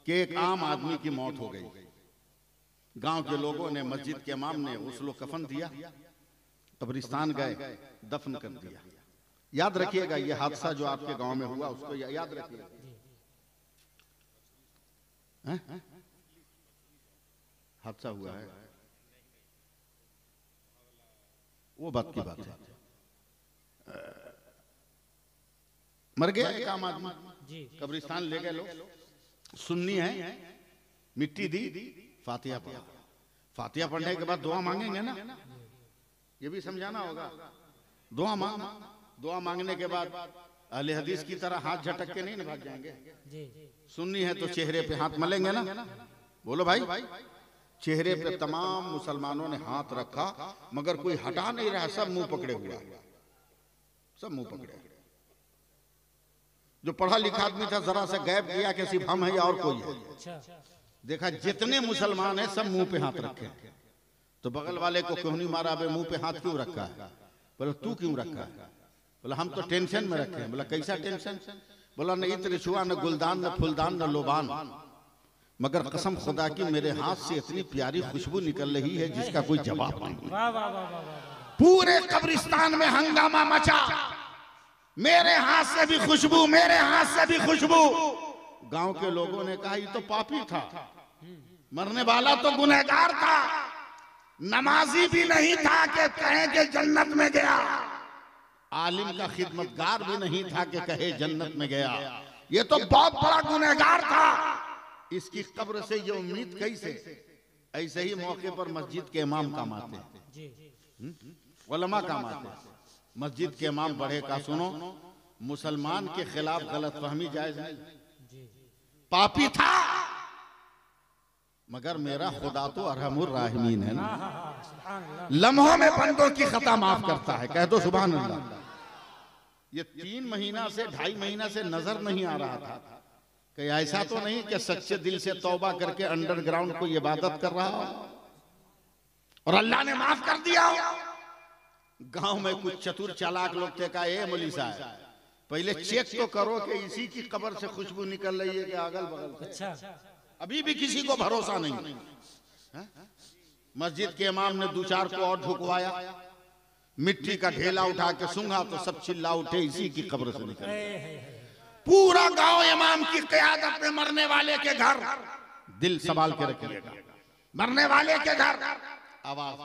कि एक आम आदमी की मौत हो गई। गांव के लोगों ने, मस्जिद के इमाम ने उसको कफन दिया, कब्रिस्तान गए, दफन कर दिया। याद रखिएगा ये हादसा जो आपके गांव में हुआ उसको याद रखिएगा। हादसा हुआ है, वो बात की बात है। मर गया एक आम आदमी, कब्रिस्तान ले गए लोग, सुन्नी है, मिट्टी दी, फातिहा पढ़ा। फातिहा पढ़ने के बाद दुआ मांगेंगे ना, ये भी समझाना होगा। दुआ मांगने के बाद अहले हदीस की तरह हाथ झटक के नहीं भाग जाएंगे। सुन्नी है तो चेहरे पे हाथ मलेंगे ना। बोलो भाई, चेहरे पे तमाम मुसलमानों ने हाथ रखा, मगर कोई हटा नहीं रहा, सब मुंह पकड़े हुआ, सब मुंह पकड़े। जो पढ़ा लिखा आदमी था जरा सा गैप किया कि सिर्फ हम है या और कोई है। देखा जितने मुसलमान हैं सब मुंह पे हाथ रखे। तो बगल वाले को क्यों नहीं मारा, बे मुंह पे हाथ क्यों रखा है? बोला तू क्यों रखा है? बोला हम तो टेंशन में रखे हैं। बोला कैसा टेंशन? बोला न इत्र छुआ, न गुलदान, न फुलदान, न लोबान, मगर कसम खुदा की मेरे हाथ से इतनी प्यारी खुशबू निकल रही है जिसका कोई जवाब नहीं। पूरे कब्रिस्तान में हंगामा मचा, मेरे हाथ से भी खुशबू, मेरे हाथ से भी खुशबू। गांव के लोगों ने कहा ये तो पापी था, मरने वाला तो गुनहगार था, नमाजी भी नहीं था कि कहे कि जन्नत में गया, आलिम का खिदमतगार भी नहीं था कि कहे जन्नत में गया, ये तो बहुत बड़ा गुनहगार था। इसकी कब्र से ये उम्मीद कैसे? ऐसे ही मौके पर मस्जिद के इमाम काम आते हैं, उलमा काम आते हैं। मस्जिद के इमाम बढ़े का सुनो, मुसलमान के खिलाफ गलतफहमी जायज नहीं, पापी था मगर मेरा खुदा तो अरहमुर राहिमीन है ना, लम्हों में बंदों की खता माफ करता है। कह दो सुभान अल्लाह। ये 3 महीना से 2.5 महीना से नजर नहीं आ रहा था कि ऐसा तो नहीं कि सच्चे दिल से तौबा करके अंडरग्राउंड कोई इबादत कर रहा हो और अल्लाह ने माफ कर दिया हो। गांव में कुछ चतुर चालाक लोग थे, कहा ए मौलवी साहब पहले चेक तो करो कि इसी की कब्र से खुशबू निकल रही है कि अगल बगल। अच्छा, अभी भी किसी को भरोसा नहीं। मस्जिद के इमाम ने 2-4 को और झुकवाया, मिट्टी का ढेला उठा के सूंघा तो सब चिल्ला उठे इसी की कब्र से निकल। पूरा गांव इमाम की क़यादत में मरने वाले के घर, दिल संभाल के रखिएगा, मरने वाले के घर। आवाज,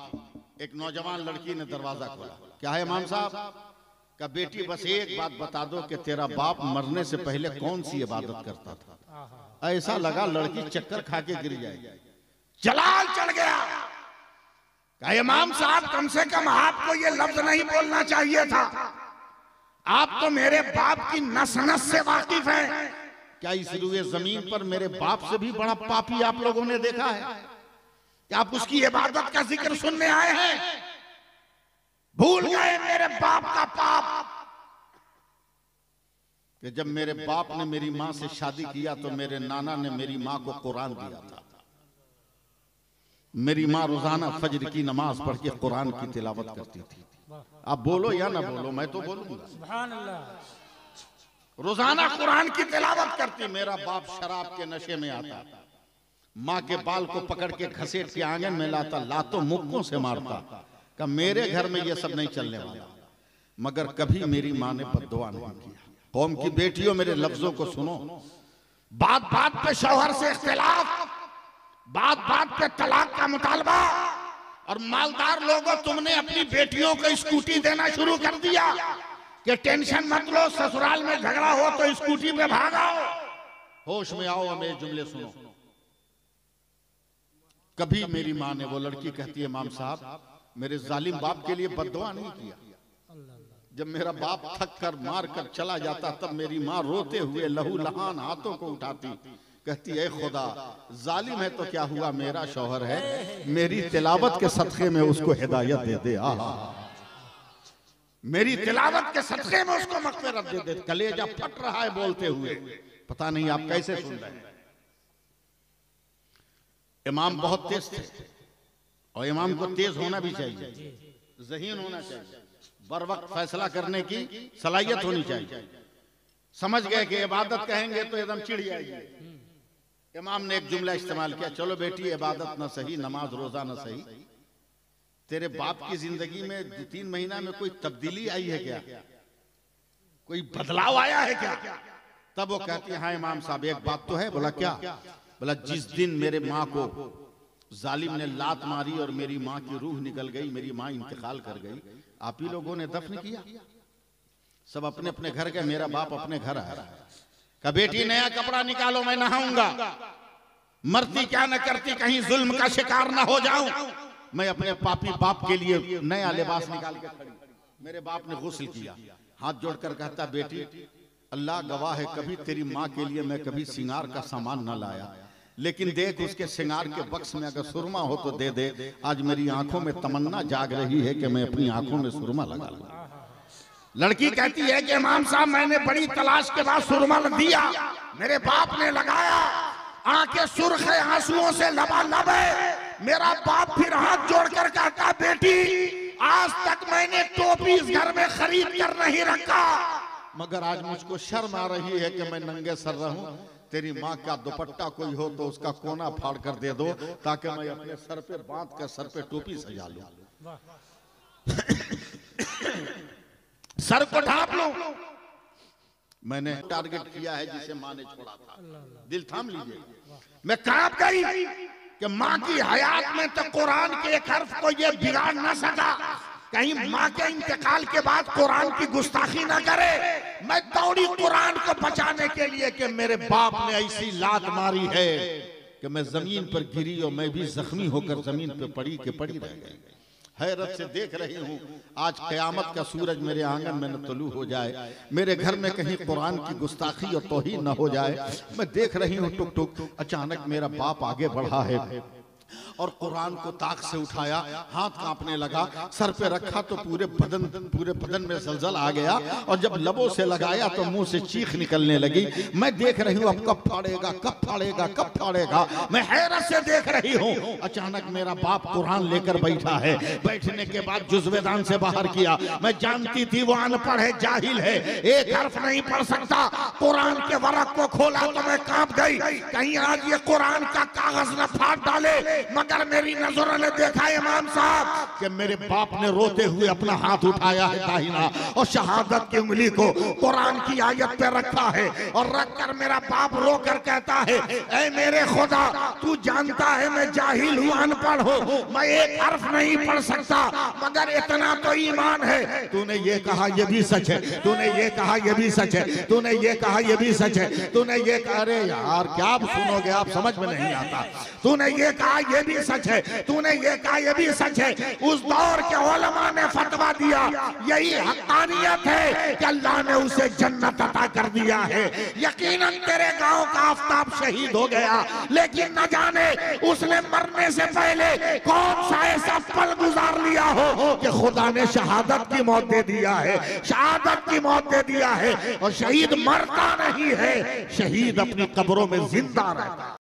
एक नौजवान लड़की ने दरवाजा खोला, क्या है इमाम साहब? का बेटी बस एक बात बता दो कि तेरा बाप मरने से पहले कौन सी इबादत करता था? ऐसा लगा लड़की चक्कर खा के गिर जाएगी, जलाल चढ़ गया। कहा इमाम साहब कम से कम आपको ये लफ्ज नहीं बोलना चाहिए था, आप तो मेरे बाप की नस नस से वाकिफ हैं। क्या इस रुए जमीन पर मेरे बाप से भी बड़ा पापी आप लोगों ने देखा है? क्या आप उसकी इबादत का जिक्र सुनने आए हैं? भूल गए मेरे बाप का पाप कि जब मेरे बाप ने मेरी मां से शादी किया तो मेरे नाना ने मेरी मां को कुरान दिया था। मेरी मां रोजाना फजर की नमाज पढ़ के कुरान की तिलावत करती थी। आप बोलो या ना बोलो, मैं तो बोलूंगा सुभान अल्लाह। रोजाना कुरान की तिलावत करती। मेरा बाप शराब के नशे में आता, माँ के बाल को पकड़ के घसीट के आंगन में लाता, लातों मुक्कों से मारता। का मेरे घर में ये सब नहीं चलने वाला। मगर कभी मेरी माँ ने बद्दुआ नहीं किया। कौम की बेटियों मेरे लफ्जों को सुनो, बात बात पे शौहर से इख्तिलाफ, बात बात पे तलाक का मुतालबा, और मालदार लोगों तुमने अपनी बेटियों को स्कूटी देना शुरू कर दिया कि टेंशन मत लो, ससुराल में झगड़ा हो तो स्कूटी पे भागाओ। होश में आओ, मेरे जुमले सुनो। कभी मेरी माँ ने, वो लड़की कहती है इमाम साहब मेरे जालिम बाप के लिए बद्दुआ नहीं किया। जब मेरा बाप थक कर मार कर चला जाता तब मेरी माँ रोते हुए लहू लहान हाथों को उठाती, कहती है खुदा जालिम है तो क्या हुआ, मेरा शौहर है, मेरी तिलावत के सदक़े में उसको हिदायत दे दे, मेरी तिलावत के सदक़े में उसको मग़फ़िरत दे दे। कलेजा फट रहा है बोलते हुए, पता नहीं आप कैसे सुन रहे हैं। इमाम बहुत तेज थे और इमाम को तेज होना भी चाहिए, ज़हीन होना चाहिए, बर वक्त फैसला करने की सलाहियत होनी चाहिए। समझ गए कि इबादत कहेंगे तो एकदम चिढ़ जाएगी, इमाम ने एक जुमला इस्तेमाल किया, चलो बेटी इबादत न सही, नमाज रोजा न सही, तेरे बाप की जिंदगी में 2-3 महीना में कोई तब्दीली आई है क्या, कोई बदलाव आया है क्या? तब वो कहती है हाँ इमाम साहब एक बात तो है। बोला क्या? बोला जिस दिन मेरे माँ को जालिम ने लात मारी और मेरी माँ की रूह निकल गई, मेरी माँ इंतकाल कर गई, आप ही लोगों ने दफन किया। सब अपने अपने घर गए, मेरा बाप अपने घर आया। कहा बेटी नया कपड़ा निकालो, मैं नहाऊंगा, मरती क्या न करती कहीं जुल्म का शिकार ना हो जाऊं। मैं अपने पापी बाप के लिए नया लिबास निकाल के खड़ी। मेरे बाप ने गुस्ल किया, हाथ जोड़कर कहता बेटी अल्लाह गवाह है कभी तेरी माँ के लिए मैं कभी सिंगार का सामान न लाया, लेकिन देख उसके सिंगार के बक्स में अगर सुरमा हो तो दे दे। आज मेरी आंखों में तमन्ना जाग रही है कि मैं अपनी आंखों में सुरमा लगा लूं। लड़की कहती है कि इमाम साहब मैंने बड़ी तलाश के बाद सुरमा दिया, मेरे बाप ने लगाया, आंखें सुर्ख है, आंसुओं से लबालब है। मेरा बाप फिर हाथ जोड़कर कहता बेटी आज तक मैंने टोपी इस घर में खरीद कर नहीं रखा, मगर आज मुझको शर्म आ रही है कि मैं नंगे सर रहूं। तेरी माँ का दुपट्टा कोई हो तो उसका कोना फाड़ कर दे दो ताकि मैं अपने सर पे बांध कर सर पे टोपी सजा लूं, सर को ढांप लूं। मैंने टारगेट किया है जिसे माँ ने छोड़ा था। दिल थाम लीजिए, मैं कांप गई कि माँ की हयात में तो कुरान के एक हर्फ को ये बिगाड़ ना सका, कहीं माँ के इंतकाल के बाद कुरान की गुस्ताखी ना करे। मैं दौड़ी कुरान को बचाने के लिए कि मेरे बाप ने ऐसी लात मारी है कि मैं जमीन पर गिरी और मैं भी जख्मी होकर जमीन पर पड़ी के पड़ी रह गई। हैरत से देख रही हूँ आज कयामत का सूरज मेरे आंगन में न तुलू हो जाए, मेरे घर में कहीं कुरान की गुस्ताखी और तौहीन न हो जाए। मैं देख रही हूँ टुक टुक, अचानक मेरा बाप आगे बढ़ा है और कुरान को ताक से उठाया, हाथ कांपने लगा, सर पे रखा तो पूरे बदन में जलजल आ गया और जब लबों से लगाया तो मुंह से चीख निकलने लगी। मैं देख रही हूँ अब कब फाड़ेगा, कब फाड़ेगा, कब फाड़ेगा, मैं हैरत से देख रही हूँ। अचानक मेरा बाप कुरान लेकर बैठा है, बैठने के बाद जुज़्वेदान से बाहर किया। मैं जानती थी वो अनपढ़ है, जाहिल है, एक हर्फ नहीं पढ़ सकता। कुरान के वरक को खोला तो मैं कांप गई, कहीं आज ये कुरान का कागज न फाड़ डाले। मगर मेरी नजरों ने देखा इमाम साहब कि मेरे बाप ने रोते हुए अपना हाथ उठाया है दाहिना और शहादत की उंगली को कुरान की आयत पे रखा है और रखकर मेरा बाप रोकर कहता है ऐ मेरे खुदा तू जानता है मैं जाहिल हूँ, अनपढ़ हूँ, मैं एक हर्फ नहीं पढ़ सकता, मगर इतना तो ईमान है। तूने ये कहा ये भी सच है, तूने ये कहा ये भी सच है, तूने ये कहा ये भी सच है, तूने ये कहा, अरे यार क्या आप सुनोगे, आप समझ में नहीं आता। तूने ये कहा ये भी सच है, तूने ये कहा ये भी सच है। उस दौर के उलमा ने फतवा दिया यही हक्कानियत है कि अल्लाह ने उसे जन्नत अता कर दिया है। यकीनन तेरे गांव का आफताब शहीद हो गया, लेकिन न जाने उसने मरने से पहले कौन सा ऐसा पल गुजार लिया हो कि खुदा ने शहादत की मौत दे दिया है, शहादत की मौत दे दिया है। और शहीद मरता नहीं है, शहीद अपनी कब्रों में जिंदा रहता है।